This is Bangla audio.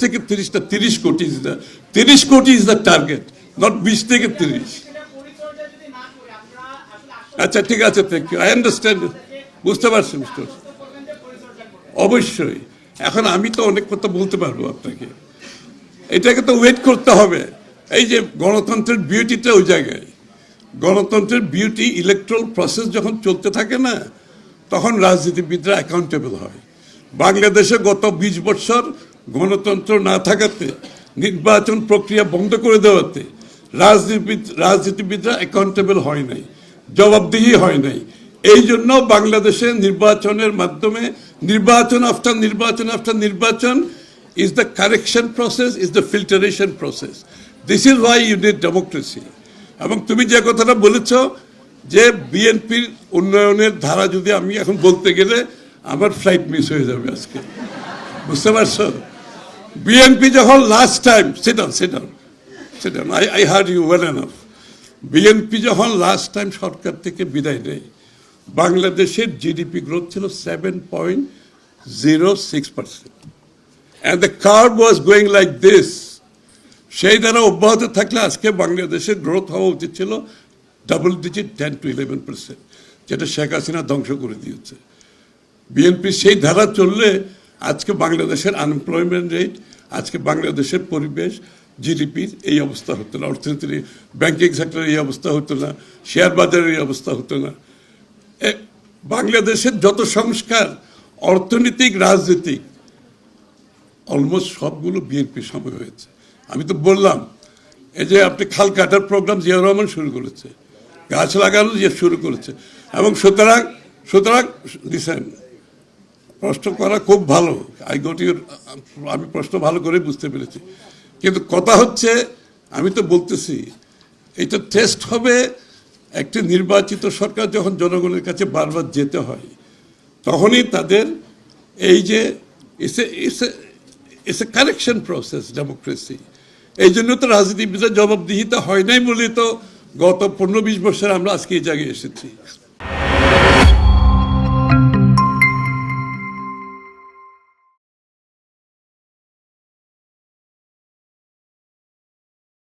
থেকে 30টা 30 কোটি ইজ দ্য 30 কোটি ইজ দ্য টার্গেট, নট 20 থেকে 30। আচ্ছা ঠিক আছে, থ্যাংক ইউ, আই আন্ডারস্ট্যান্ড, বুঝতে পারছি মিস্টার। অবশ্যই এখন আমি তো অনেক কথা বলতে পারবো আপনাকে, এটাকে তো ওয়েট করতে হবে। এই যে গণতন্ত্রের বিউটিটা ওই জায়গায়, গণতন্ত্রের বিউটি ইলেকট্রাল প্রসেস যখন চলতে থাকে না, তখন রাজনীতিবিদরা অ্যাকাউন্টেবল হয়। বাংলাদেশে গত 20 বছর গণতন্ত্র না থাকাতে, নির্বাচন প্রক্রিয়া বন্ধ করে দেওয়াতে রাজনীতিবিদরা অ্যাকাউন্টেবল হয় নাই, জবাবদিহি হয় নাই। এই জন্য বাংলাদেশে নির্বাচনের মাধ্যমে নির্বাচন আফটার নির্বাচন আফটার নির্বাচন is the correction process, is the filtration process. This is why you need democracy. এবং তুমি যে কথাটা বলেছ যে বিএনপির উন্নয়নের ধারা যদি আমি এখন বলতে গেলে আমার ফ্লাইট মিস হয়ে যাবে আজকে, বুঝতে পারছো? বিএনপি যখন last time sit down, I heard you well enough. BNP যখন লাস্ট টাইম সরকার থেকে বিদায় নেয়, বাংলাদেশের জিডিপি গ্রোথ ছিল 7.06%. And the curve was going like this. সেই দ্বারা অব্যাহত থাকলে আজকে বাংলাদেশের গ্রোথ হওয়া উচিত ছিল ডাবল ডিজিট 10 to 11%, যেটা শেখ হাসিনা ধ্বংস করে দিয়েছে। বিএনপি সেই ধারা চললে আজকে বাংলাদেশের আনএমপ্লয়মেন্ট রেট, আজকে বাংলাদেশের পরিবেশ, জিডিপির এই অবস্থা হতো না, অর্থনীতির ব্যাংকিং সেক্টরের এই অবস্থা হতো না, শেয়ার বাজারের এই অবস্থা হতো না। বাংলাদেশের যত সংস্কার, অর্থনৈতিক, রাজনৈতিক, অলমোস্ট সবগুলো বিএনপির সময় হয়েছে। আমি তো বললাম, এই যে আপনি খাল কাটার প্রোগ্রাম জিয়াউর রহমান শুরু করেছে, গাছ লাগানো যে শুরু করেছে, এবং সুতরাং লিসেন, প্রশ্ন করা খুব ভালো, আমি প্রশ্ন ভালো করে বুঝতে পেরেছি, কিন্তু কথা হচ্ছে, আমি তো বলতেছি এটা টেস্ট হবে একটি নির্বাচিত সরকার যখন জনগণের কাছে বারবার যেতে হয়, তখনই তাদের এই যে it's a correction process, democracy. এই জন্য তো রাজনীতিবিদের জবাবদিহিতা হয় নাই বলে তো গত 15-20 বছর আমরা আজকে এই জায়গায় এসেছি।